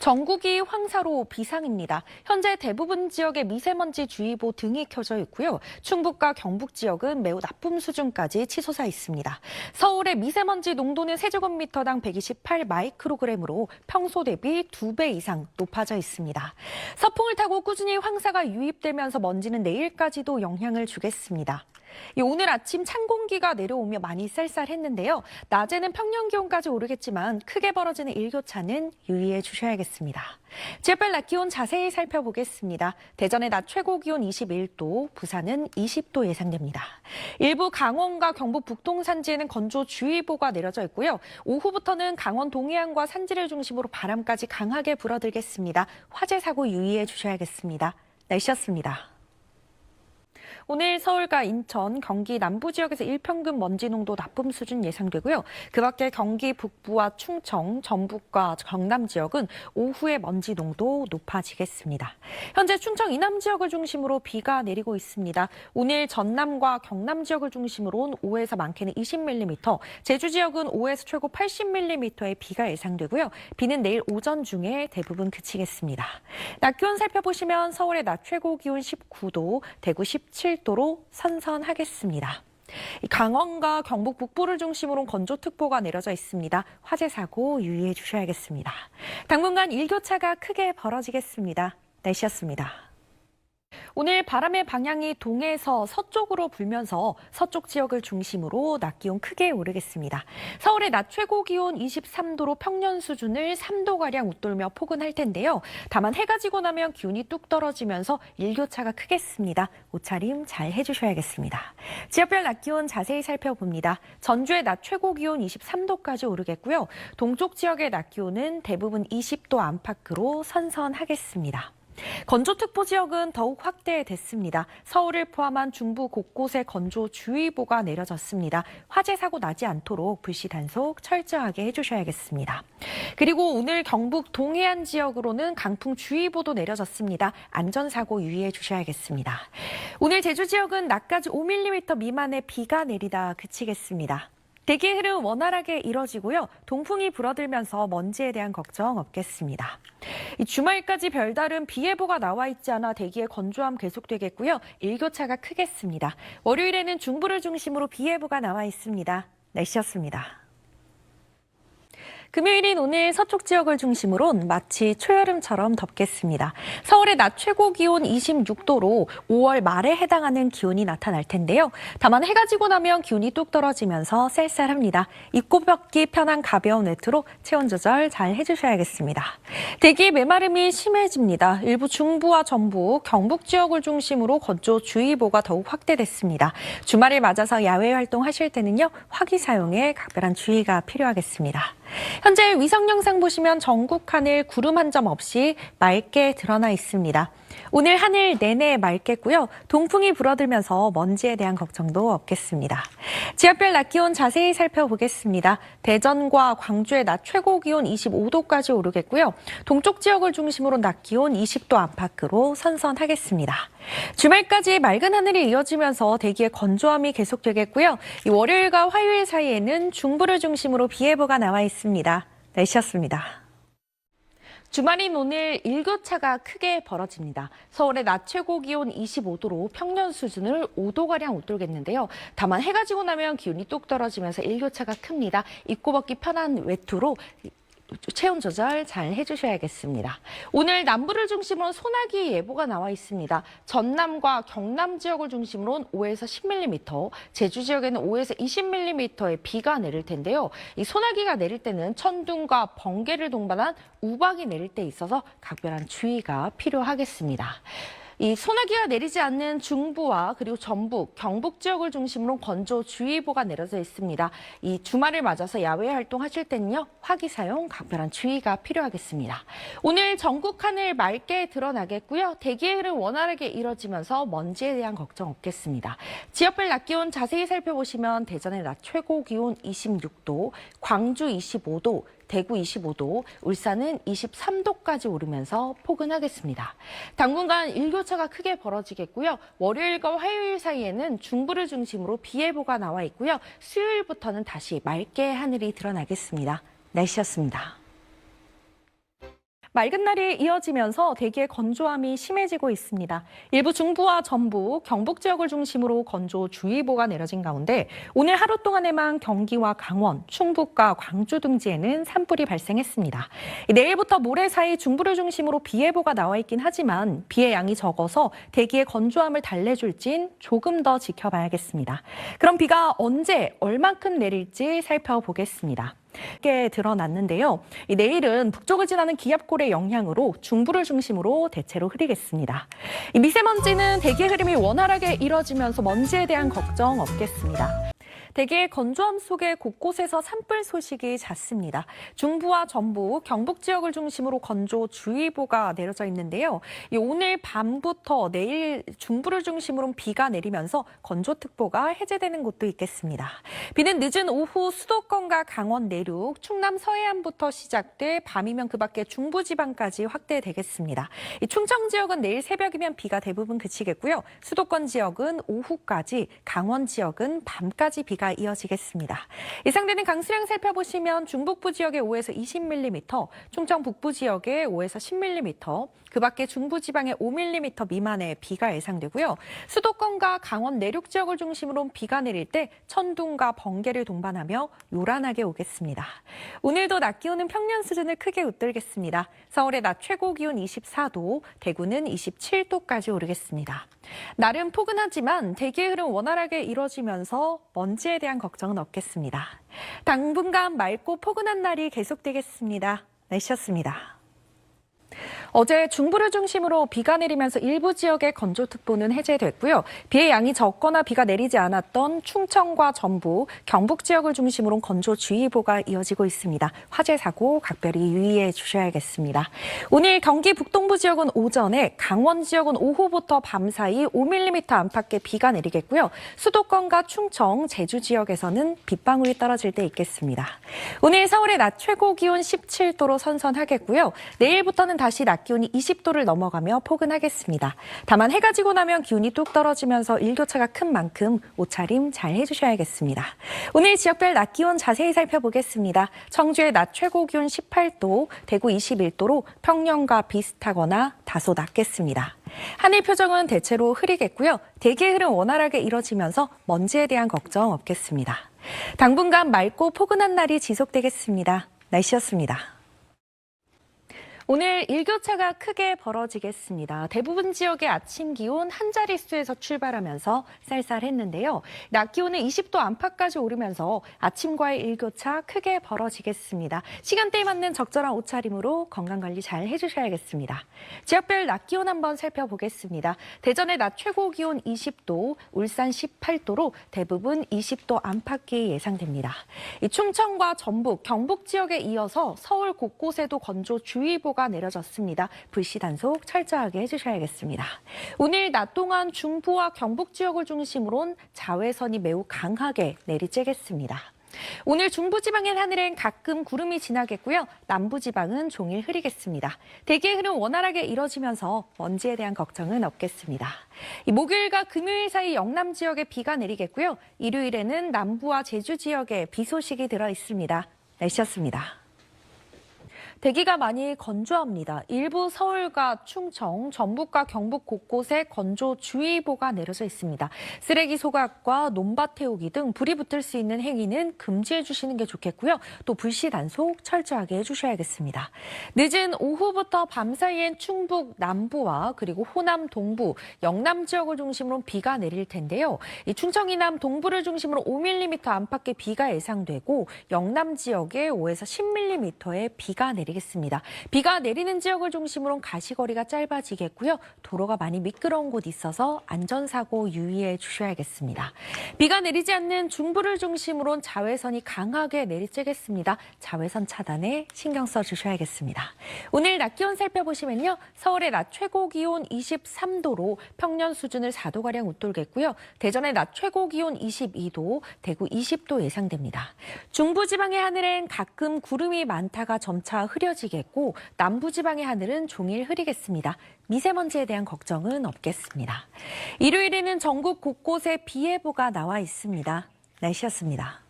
전국이 황사로 비상입니다. 현재 대부분 지역에 미세먼지 주의보 등이 켜져 있고요. 충북과 경북 지역은 매우 나쁨 수준까지 치솟아 있습니다. 서울의 미세먼지 농도는 세제곱미터당 128 마이크로그램으로 평소 대비 2배 이상 높아져 있습니다. 서풍을 타고 꾸준히 황사가 유입되면서 먼지는 내일까지도 영향을 주겠습니다. 오늘 아침 찬 공기가 내려오며 많이 쌀쌀했는데요. 낮에는 평년 기온까지 오르겠지만 크게 벌어지는 일교차는 유의해 주셔야겠습니다. 지역별 낮 기온 자세히 살펴보겠습니다. 대전의 낮 최고 기온 21도, 부산은 20도 예상됩니다. 일부 강원과 경북 북동 산지에는 건조주의보가 내려져 있고요. 오후부터는 강원 동해안과 산지를 중심으로 바람까지 강하게 불어들겠습니다. 화재 사고 유의해 주셔야겠습니다. 날씨였습니다. 오늘 서울과 인천, 경기 남부 지역에서 일평균 먼지 농도 나쁨 수준 예상되고요. 그 밖에 경기 북부와 충청, 전북과 경남 지역은 오후에 먼지 농도 높아지겠습니다. 현재 충청 이남 지역을 중심으로 비가 내리고 있습니다. 오늘 전남과 경남 지역을 중심으로 5에서 많게는 20mm, 제주 지역은 5에서 최고 80mm의 비가 예상되고요. 비는 내일 오전 중에 대부분 그치겠습니다. 낮 기온 살펴보시면 서울의 낮 최고 기온 19도, 대구 17도로 선선하겠습니다. 강원과 경북 북부를 중심으로 건조특보가 내려져 있습니다. 화재 사고 유의해 주셔야겠습니다. 당분간 일교차가 크게 벌어지겠습니다. 날씨였습니다. 오늘 바람의 방향이 동에서 서쪽으로 불면서 서쪽 지역을 중심으로 낮 기온 크게 오르겠습니다. 서울의 낮 최고 기온 23도로 평년 수준을 3도가량 웃돌며 포근할 텐데요. 다만 해가 지고 나면 기온이 뚝 떨어지면서 일교차가 크겠습니다. 옷차림 잘 해주셔야겠습니다. 지역별 낮 기온 자세히 살펴봅니다. 전주의 낮 최고 기온 23도까지 오르겠고요. 동쪽 지역의 낮 기온은 대부분 20도 안팎으로 선선하겠습니다. 건조특보 지역은 더욱 확대됐습니다. 서울을 포함한 중부 곳곳에 건조주의보가 내려졌습니다. 화재 사고 나지 않도록 불씨 단속 철저하게 해주셔야겠습니다. 그리고 오늘 경북 동해안 지역으로는 강풍주의보도 내려졌습니다. 안전사고 유의해 주셔야겠습니다. 오늘 제주 지역은 낮까지 5mm 미만의 비가 내리다 그치겠습니다. 대기의 흐름 원활하게 이뤄지고요. 동풍이 불어들면서 먼지에 대한 걱정 없겠습니다. 주말까지 별다른 비 예보가 나와 있지 않아 대기의 건조함 계속되겠고요. 일교차가 크겠습니다. 월요일에는 중부를 중심으로 비 예보가 나와 있습니다. 날씨였습니다. 금요일인 오늘 서쪽 지역을 중심으로 마치 초여름처럼 덥겠습니다. 서울의 낮 최고 기온 26도로 5월 말에 해당하는 기온이 나타날 텐데요. 다만 해가 지고 나면 기온이 뚝 떨어지면서 쌀쌀합니다. 입고 벗기 편한 가벼운 외투로 체온 조절 잘 해주셔야겠습니다. 대기 메마름이 심해집니다. 일부 중부와 전북, 경북 지역을 중심으로 건조주의보가 더욱 확대됐습니다. 주말을 맞아서 야외 활동하실 때는요. 화기 사용에 각별한 주의가 필요하겠습니다. 현재 위성 영상 보시면 전국 하늘 구름 한 점 없이 맑게 드러나 있습니다. 오늘 하늘 내내 맑겠고요. 동풍이 불어들면서 먼지에 대한 걱정도 없겠습니다. 지역별 낮 기온 자세히 살펴보겠습니다. 대전과 광주의 낮 최고 기온 25도까지 오르겠고요. 동쪽 지역을 중심으로 낮 기온 20도 안팎으로 선선하겠습니다. 주말까지 맑은 하늘이 이어지면서 대기의 건조함이 계속되겠고요. 월요일과 화요일 사이에는 중부를 중심으로 비 예보가 나와 있습니다. 날씨였습니다. 주말인 오늘 일교차가 크게 벌어집니다. 서울의 낮 최고 기온 25도로 평년 수준을 5도가량 웃돌겠는데요. 다만 해가 지고 나면 기온이 뚝 떨어지면서 일교차가 큽니다. 입고 벗기 편한 외투로 체온 조절 잘 해주셔야겠습니다. 오늘 남부를 중심으로 소나기 예보가 나와 있습니다. 전남과 경남 지역을 중심으로 5에서 10mm, 제주 지역에는 5에서 20mm의 비가 내릴 텐데요. 이 소나기가 내릴 때는 천둥과 번개를 동반한 우박이 내릴 때 있어서 각별한 주의가 필요하겠습니다. 이 소나기가 내리지 않는 중부와 그리고 전북, 경북 지역을 중심으로 건조주의보가 내려져 있습니다. 이 주말을 맞아서 야외 활동하실 때는요. 화기 사용 각별한 주의가 필요하겠습니다. 오늘 전국 하늘 맑게 드러나겠고요. 대기의 흐름 원활하게 이뤄지면서 먼지에 대한 걱정 없겠습니다. 지역별 낮 기온 자세히 살펴보시면 대전의 낮 최고 기온 26도, 광주 25도, 대구 25도, 울산은 23도까지 오르면서 포근하겠습니다. 당분간 일교차가 크게 벌어지겠고요. 월요일과 화요일 사이에는 중부를 중심으로 비 예보가 나와 있고요. 수요일부터는 다시 맑게 하늘이 드러나겠습니다. 날씨였습니다. 맑은 날이 이어지면서 대기의 건조함이 심해지고 있습니다. 일부 중부와 전북, 경북 지역을 중심으로 건조주의보가 내려진 가운데 오늘 하루 동안에만 경기와 강원, 충북과 광주 등지에는 산불이 발생했습니다. 내일부터 모레 사이 중부를 중심으로 비 예보가 나와 있긴 하지만 비의 양이 적어서 대기의 건조함을 달래줄진 조금 더 지켜봐야겠습니다. 그럼 비가 언제 얼만큼 내릴지 살펴보겠습니다. 게 드러났는데요. 내일은 북쪽을 지나는 기압골의 영향으로 중부를 중심으로 대체로 흐리겠습니다. 미세먼지는 대기의 흐름이 원활하게 이뤄지면서 먼지에 대한 걱정 없겠습니다. 대기의 건조함 속에 곳곳에서 산불 소식이 잦습니다. 중부와 전북, 경북 지역을 중심으로 건조주의보가 내려져 있는데요. 오늘 밤부터 내일 중부를 중심으로 비가 내리면서 건조특보가 해제되는 곳도 있겠습니다. 비는 늦은 오후 수도권과 강원 내륙, 충남 서해안부터 시작돼 밤이면 그 밖에 중부지방까지 확대되겠습니다. 충청 지역은 내일 새벽이면 비가 대부분 그치겠고요. 수도권 지역은 오후까지, 강원 지역은 밤까지 비가 이어지겠습니다. 예상되는 강수량 살펴보시면 중북부 지역에 5에서 20mm, 충청 북부 지역에 5에서 10mm, 그 밖에 중부지방에 5mm 미만의 비가 예상되고요. 수도권과 강원 내륙 지역을 중심으로 비가 내릴 때 천둥과 번개를 동반하며 요란하게 오겠습니다. 오늘도 낮 기온은 평년 수준을 크게 웃돌겠습니다. 서울의 낮 최고 기온 24도, 대구는 27도까지 오르겠습니다. 날은 포근하지만 대기의 흐름 원활하게 이뤄지면서 먼지에 대한 걱정은 없겠습니다. 당분간 맑고 포근한 날이 계속되겠습니다. 날씨였습니다. 어제 중부를 중심으로 비가 내리면서 일부 지역의 건조특보는 해제됐고요. 비의 양이 적거나 비가 내리지 않았던 충청과 전북, 경북 지역을 중심으로 건조주의보가 이어지고 있습니다. 화재 사고 각별히 유의해 주셔야겠습니다. 오늘 경기 북동부 지역은 오전에, 강원 지역은 오후부터 밤 사이 5mm 안팎의 비가 내리겠고요. 수도권과 충청, 제주 지역에서는 빗방울이 떨어질 때 있겠습니다. 오늘 서울의 낮 최고 기온 17도로 선선하겠고요. 내일부터는 다시 낮 기온이 20도를 넘어가며 포근하겠습니다. 다만 해가 지고 나면 기온이 뚝 떨어지면서 일교차가 큰 만큼 옷차림 잘 해주셔야겠습니다. 오늘 지역별 낮 기온 자세히 살펴보겠습니다. 청주의 낮 최고 기온 18도, 대구 21도로 평년과 비슷하거나 다소 낮겠습니다. 하늘 표정은 대체로 흐리겠고요. 대기의 흐름 원활하게 이뤄지면서 먼지에 대한 걱정 없겠습니다. 당분간 맑고 포근한 날이 지속되겠습니다. 날씨였습니다. 오늘 일교차가 크게 벌어지겠습니다. 대부분 지역의 아침 기온 한 자릿수에서 출발하면서 쌀쌀했는데요. 낮 기온은 20도 안팎까지 오르면서 아침과의 일교차 크게 벌어지겠습니다. 시간대에 맞는 적절한 옷차림으로 건강관리 잘 해주셔야겠습니다. 지역별 낮 기온 한번 살펴보겠습니다. 대전의 낮 최고 기온 20도, 울산 18도로 대부분 20도 안팎이 예상됩니다. 충청과 전북, 경북 지역에 이어서 서울 곳곳에도 건조주의보가 내려졌습니다. 불씨 단속 철저하게 해주셔야겠습니다. 오늘 낮 동안 중부와 경북 지역을 중심으로 자외선이 매우 강하게 내리쬐겠습니다. 오늘 중부지방의 하늘엔 가끔 구름이 지나겠고요. 남부지방은 종일 흐리겠습니다. 대기의 흐름 원활하게 이뤄지면서 먼지에 대한 걱정은 없겠습니다. 목요일과 금요일 사이 영남 지역에 비가 내리겠고요. 일요일에는 남부와 제주 지역에 비 소식이 들어 있습니다. 날씨였습니다. 대기가 많이 건조합니다. 일부 서울과 충청, 전북과 경북 곳곳에 건조주의보가 내려져 있습니다. 쓰레기 소각과 논밭 태우기 등 불이 붙을 수 있는 행위는 금지해 주시는 게 좋겠고요. 또 불씨 단속 철저하게 해주셔야겠습니다. 늦은 오후부터 밤 사이엔 충북 남부와 그리고 호남 동부, 영남 지역을 중심으로 비가 내릴 텐데요. 이 충청 이남 동부를 중심으로 5mm 안팎의 비가 예상되고 영남 지역에 5에서 10mm의 비가 내리겠습니다. 비가 내리는 지역을 중심으로 가시거리가 짧아지겠고요. 도로가 많이 미끄러운 곳 있어서 안전사고 유의해 주셔야겠습니다. 비가 내리지 않는 중부를 중심으로 자외선이 강하게 내리쬐겠습니다. 자외선 차단에 신경 써주셔야겠습니다. 오늘 낮 기온 살펴보시면요. 서울의 낮 최고 기온 23도로 평년 수준을 4도가량 웃돌겠고요. 대전의 낮 최고 기온 22도, 대구 20도 예상됩니다. 중부지방의 하늘엔 가끔 구름이 많다가 점차 흐려지겠고 남부지방의 하늘은 종일 흐리겠습니다. 미세먼지에 대한 걱정은 없겠습니다. 일요일에는 전국 곳곳에 비 예보가 나와 있습니다. 날씨였습니다.